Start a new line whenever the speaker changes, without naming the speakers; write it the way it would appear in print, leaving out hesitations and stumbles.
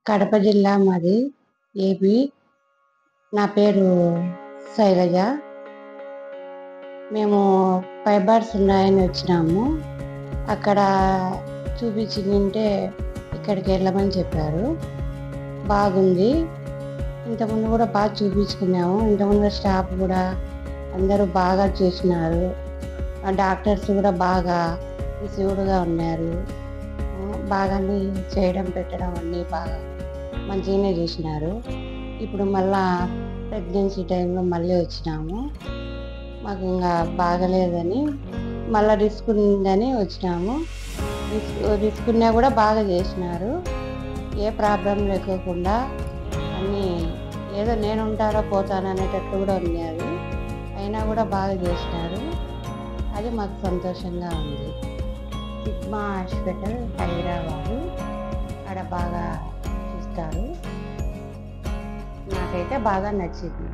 కడప జిల్లా మాది ఏపీ. నా పేరు శైలజ. మేము ఫైబర్స్ ఉన్నాయని వచ్చినాము. అక్కడ చూపించింటే ఇక్కడికి వెళ్ళమని చెప్పారు. బాగుంది. ఇంతకుముందు కూడా బాగా చూపించుకున్నాము. ఇంతకుముందు స్టాఫ్ కూడా అందరూ బాగా చేసినారు. డాక్టర్స్ కూడా బాగా రిసీవ్డ్గా ఉన్నారు. బాగానే చేయడం పెట్టడం అన్నీ బాగా మంచిగానే చేసినారు. ఇప్పుడు మళ్ళా ప్రెగ్నెన్సీ టైంలో మళ్ళీ వచ్చినాము. మాకు ఇంకా బాగలేదని మళ్ళీ రిస్క్ ఉందని వచ్చినాము. రిస్క్ ఉన్నా కూడా బాగా చేసినారు. ఏ ప్రాబ్లం లేకోకుండా అన్నీ ఏదో నేను ఉంటారో పోతాను అనేటట్లు కూడా ఉన్నారు. అయినా కూడా బాగా చేసినారు. అది మాకు సంతోషంగా ఉంది. సిగ్మా హాస్పిటల్ హైదరాబాదు, ఆడ బాగా చూస్తారు. నాకైతే బాగా నచ్చింది.